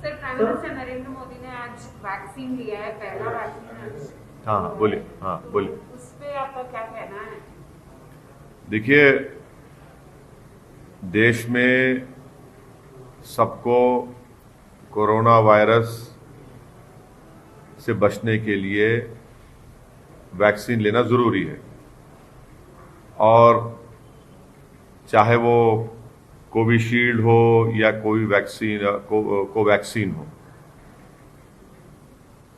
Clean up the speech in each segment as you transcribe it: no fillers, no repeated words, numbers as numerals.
Sir, prime minister Narendra Modi ने आज vaccine लिया है, पहला वैक्सीन। हाँ बोलिए, हाँ बोलिए। उस पे आपका क्या कहना है? देखिए, देश में सबको कोरोना वायरस से बचने के लिए वैक्सीन लेना जरूरी है, और चाहे वो कोविशील्ड हो या कोई वैक्सीन कोवैक्सीन हो,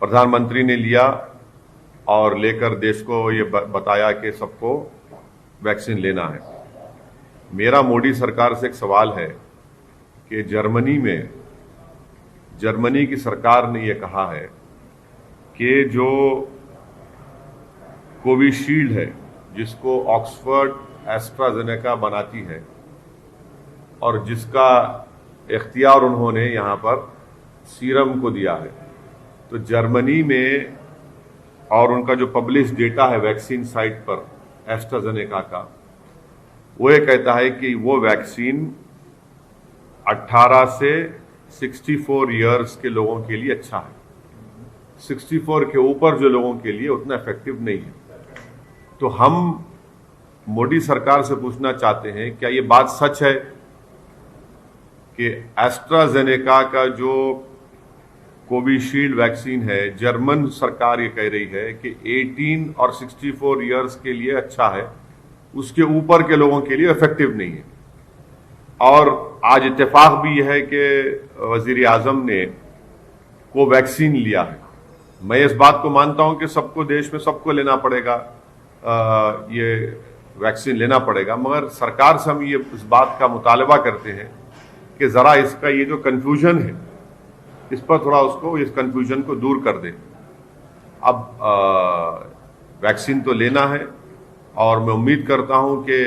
प्रधानमंत्री ने लिया और लेकर देश को ये बताया कि सबको वैक्सीन लेना है। मेरा मोदी सरकार से एक सवाल है कि जर्मनी की सरकार ने यह कहा है कि जो कोविशील्ड है, जिसको ऑक्सफोर्ड एस्ट्राजेनेका बनाती है और जिसका इख्तियार उन्होंने यहां पर सीरम को दिया है, तो जर्मनी में और उनका जो पब्लिश डेटा है वैक्सीन साइट पर एस्ट्राजेनेका का, वो ये कहता है कि वो वैक्सीन 18 से 64 इयर्स के लोगों के लिए अच्छा है। 64 के ऊपर जो लोगों के लिए उतना इफेक्टिव नहीं है। तो हम मोदी सरकार से पूछना चाहते हैं, क्या ये बात सच है कि एस्ट्राजेनेका का जो कोविशील्ड वैक्सीन है, जर्मन सरकार ये कह रही है कि 18 और 64 इयर्स के लिए अच्छा है, उसके ऊपर के लोगों के लिए इफेक्टिव नहीं है। और आज इत्तेफाक भी यह है कि वजीर आजम ने कोवैक्सीन लिया है। मैं इस बात को मानता हूं कि सबको, देश में सबको लेना पड़ेगा, ये वैक्सीन लेना पड़ेगा, मगर सरकार से हम ये इस बात का मुतालबा करते हैं कि जरा इसका ये जो कंफ्यूजन है, इस पर थोड़ा उसको, इस कंफ्यूजन को दूर कर दे। अब वैक्सीन तो लेना है, और मैं उम्मीद करता हूं कि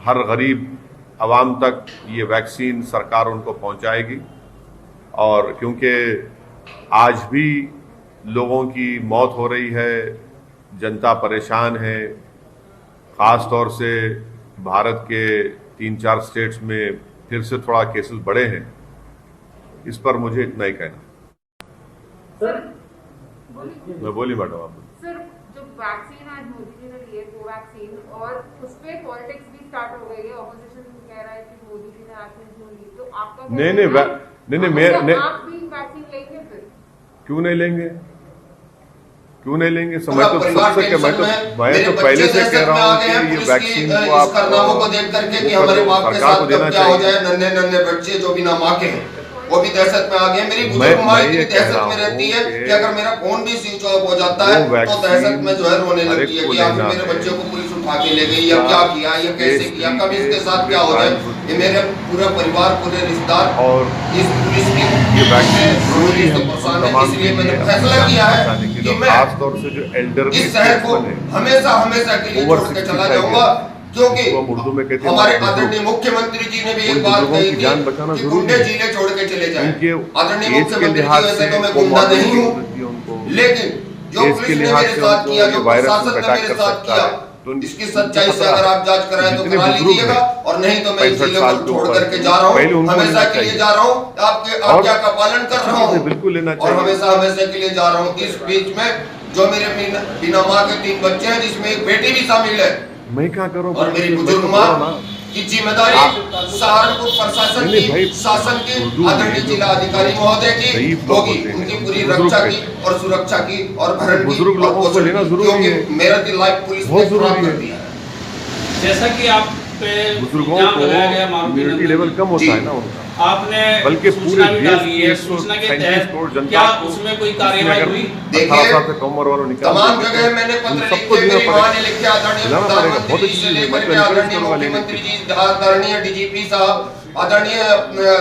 हर गरीब आवाम तक ये वैक्सीन सरकार उनको पहुंचाएगी। और क्योंकि आज भी लोगों की मौत हो रही है, जनता परेशान है, खास तौर से भारत के 3-4 स्टेट्स में फिर से थोड़ा केसेस बढ़े हैं, इस पर मुझे इतना ही कहना। सर, मैं बोली मैडम आप। सर, जो वैक्सीन आज मोदी जी ने लिए कोवैक्सीन, और उस पे पॉलिटिक्स भी स्टार्ट हो गई है। ऑपोजिशन कह रहा है कि मोदी जी ने वैक्सीन क्यों ली, तो आपका नहीं, मैं आप भी वैक्सीन लेंगे फिर? क्यों नहीं लेंगे? क्यों नहीं लेंगे? समय तो सबसे, मैं तो पहले से कह रहा हूँ कि ये वैक्सीन को आप कारनामों को देख करके कि हमारे बाप के साथ कब क्या हो जाए, नन्हे नन्हे बच्चे जो बिना माँ के हैं वो भी दहशत में आ गए। मेरी बुजुर्ग माँ इतनी दहशत में रहती है कि अगर मेरा फोन भी स्विच ऑफ हो जाता है तो दहशत में जो है रोने लगती है कि आखिर मेरे बच्चे को पुलिस उठा के ले गई, या क्या किया, ये कैसे किया, कब इसके साथ क्या हो जाए। ये मेरे पूरा परिवार, पूरे रिश्तेदार और इस पुलिस की ये वैक्सीन जरूरी है, इसलिए मैंने फैसला किया है कि मैं खास तौर से जो एल्डर इस शहर को हमेशा के लिए छोड़ के चला जाऊंगा, क्योंकि हमारे आदरणीय मुख्यमंत्री जी ने भी एक बात कही थी कि गुंडे जिले छोड़ के चले जाएं। आदरणीय मुख्यमंत्री जी, वैसे तो मैं गुंडा नहीं हूँ, लेकिन जो पुलिस ने मेरे साथ किया, जो प्रशासन ने मेरे साथ किया, इसकी सच्चाई से अगर आप जांच कराएं तो करा लीजिएगा, और नहीं तो मैं इस जिले को छोड़ करके जा रहा हूँ, हमेशा के लिए जा रहा हूँ, आपके आज्ञा का पालन कर रहा हूँ, बिल्कुल लेना और हमेशा के लिए जा रहा हूँ। इस बीच में जो मेरे बिना माँ के 3 बच्चे हैं, जिसमें एक बेटी भी शामिल है, मैं क्या करूं, और मेरी बुजुर्ग माँ की जिम्मेदारी सहारनपुर प्रशासन की, शासन की, आदरणीय जिला अधिकारी महोदय की होगी, उनकी पूरी रक्षा की और सुरक्षा की और भरण की। बुजुर्ग लोगों को लेना जरूरी है, मेरा लाइफ पुलिस ने खराब कर दिया है। जैसा कि आप पे बुजुर्गों को इम्यूनिटी लेवल कम होता है ना उनका, आपने बल्कि पूरे देश की सूचना के तहत क्या उसमें कोई कार्रवाई हुई? देखिए, तमाम जगह मैंने पत्र लिखे, मेरी मां ने लिखे, आदरणीय प्रधानमंत्री जी से लेकर के आदरणीय मुख्यमंत्री जी, आदरणीय डीजीपी साहब, आदरणीय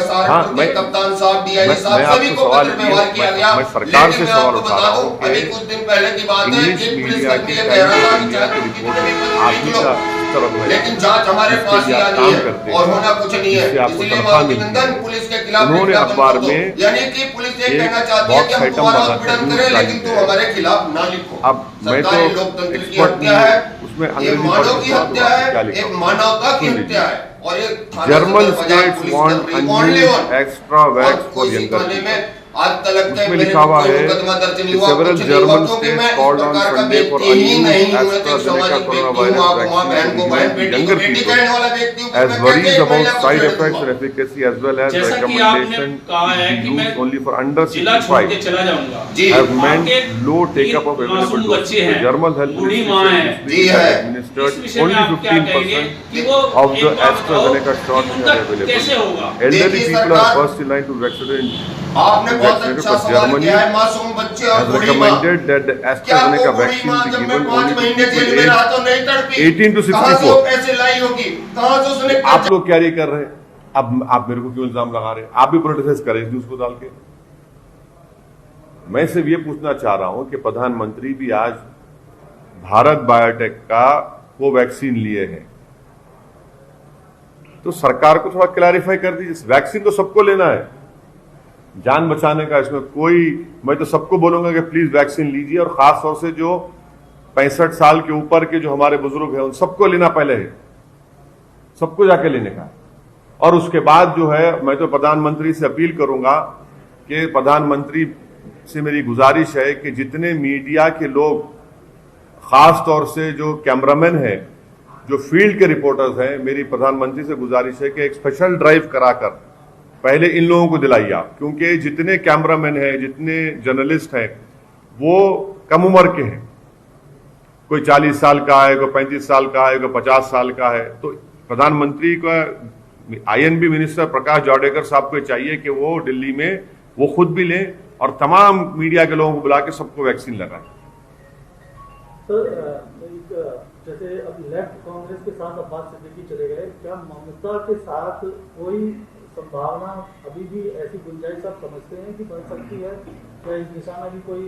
सहारनपुर के कप्तान साहब, डीआईजी साहब, सभी को पत्र व्यवहार किया गया। लेकिन मैं आपको बता दूं, अभी कुछ दिन पहले की बात है, एक पुलिस कर्मी कह रहा था कि चाहे तुम कितने भी पत्र लिख लो, तरफ है, लेकिन जांच हमारे पास ही आनी काम है करते और हैं, होना कुछ नहीं है। जिससे आपको इसलिए तनख्वाह मिलती अभिनंदन है। पुलिस के खिलाफ उन्होंने विज्ञापन अखबार कर दो। में यानी कि पुलिस ये एक कहना चाहती है कि हम बॉक्स तुम्हारा आइटम उत्पीड़न बनाकर करें, लेकिन न्यूज़ तुम डाली हमारे खिलाफ ना लिखो। अब मैं तो सरकारी लोकतंत्र की एक्सपर्ट हत्या है, उसमें एक अंग्रेजी मानव की पढ़ हत्या है, क्या एक लिखा मानवता की सुन हत्या लीजिए। है और एक German states want unused extra wax for younger Thane people. में आज तक उसमें लिखा हुआ है कि several German states called on Sunday for unused AstraZeneca coronavirus vaccine to be given to younger people as worries about side effects and efficacy as well as जैसा कि आपने recommendation कहा है to कि be मैं used only for under जिला छोड़ के 65 चला जाऊंगा। जी have meant आपके low take up of मासूम available बच्चे doses. हैं, The German health Burhi ministry माँ said है। this जी week है। has इस administered विषय में only आप क्या कहेंगे 15% कि वो of the एक बार बताओ AstraZeneca कि shots उनका are available. कैसे होगा? Elderly देखिए people are सरकार, first in line to vaccinate. आपने बहुत vaccinated, अच्छा but सवाल Germany किया है। मासूम बच्चे और has बूढ़ी माँ, recommended that the क्या वो AstraZeneca बूढ़ी vaccine माँ be जब मैं given 5 only to महीने जेल people में रहा aged तो नहीं तड़पी? 18 to कहाँ से 64. वो पैसे लाई होगी? कहाँ से उसने आप लोग कैरी कर रहे हैं, अब आप मेरे को क्यों इल्जाम लगा रहे हैं? आप भी प्रोटेस्ट करें न्यूज को डाल के। मैं सिर्फ ये पूछना चाह रहा हूं कि प्रधानमंत्री भी आज भारत बायोटेक का कोवैक्सीन लिए हैं, तो सरकार को थोड़ा क्लैरिफाई कर दीजिए। वैक्सीन तो सबको लेना है, जान बचाने का इसमें कोई, मैं तो सबको बोलूंगा कि प्लीज वैक्सीन लीजिए, और खास तौर से जो 65 साल के ऊपर के जो हमारे बुजुर्ग हैं उन सबको लेना पहले है, सबको जाके लेने का। और उसके बाद जो है मैं तो प्रधानमंत्री से अपील करूंगा कि प्रधानमंत्री से मेरी गुजारिश है कि जितने मीडिया के लोग, खास तौर से जो कैमरामैन हैं, जो फील्ड के रिपोर्टर्स हैं, मेरी प्रधानमंत्री से गुजारिश है कि एक स्पेशल ड्राइव कराकर पहले इन लोगों को दिलाइए आप, क्योंकि जितने कैमरामैन हैं, जितने जर्नलिस्ट हैं, वो कम उम्र के हैं। कोई 40 साल का है, कोई 35 साल का है, कोई 50 साल का है। तो प्रधानमंत्री का आईएनबी मिनिस्टर प्रकाश जावड़ेकर साहब को चाहिए कि वो दिल्ली में वो खुद भी लें और तमाम मीडिया के लोगों को बुला के सबको वैक्सीन लगाएं। जैसे अब लेफ्ट कांग्रेस के साथ अब्बास सिद्दीकी चले गए, क्या ममता के साथ कोई संभावना अभी भी ऐसी गुंजाइश आप समझते हैं कि बन सकती है? क्या इस दिशा में भी कोई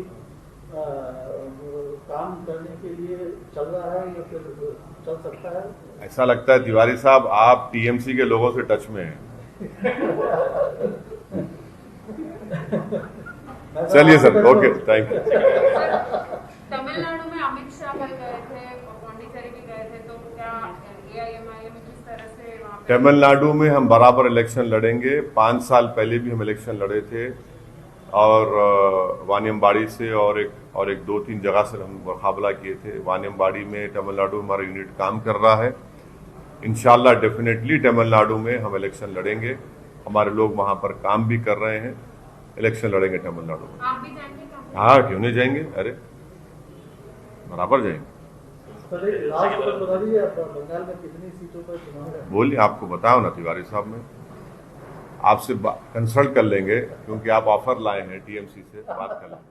काम करने के लिए चल रहा है या फिर चल सकता है? ऐसा लगता है तिवारी साहब आप टीएमसी के लोगों से टच में हैं। चलिए sir, okay, thank you. Tamil Nadu में अमित शाह कल गए थे, पौंडीचेरी भी गए थे, तो क्या एआईएमआईएम किस तरह से वहाँ पे? तमिलनाडु में हम बराबर इलेक्शन लड़ेंगे। 5 साल पहले भी हम इलेक्शन लड़े थे, और वानियमबाड़ी से और एक 2-3 जगह से हम मुकाबला किए थे। वानियमबाड़ी में तमिलनाडु में हमारा यूनिट काम कर रहा है। इंशाल्लाह डेफिनेटली तमिलनाडु में हम इलेक्शन लड़ेंगे। हमारे लोग वहां पर काम भी कर रहे हैं, इलेक्शन लड़ेंगे तमिलनाडु में। आप भी जाएंगे क्या? हाँ, क्यों नहीं जाएंगे, अरे बराबर जाएंगे। बंगाल में कितनी सीटों पर चुनाव है? बोलिए, आपको बताओ ना तिवारी साहब, में आपसे कंसल्ट कर लेंगे, क्योंकि आप ऑफर लाए हैं टीएमसी से, बात कर लेंगे।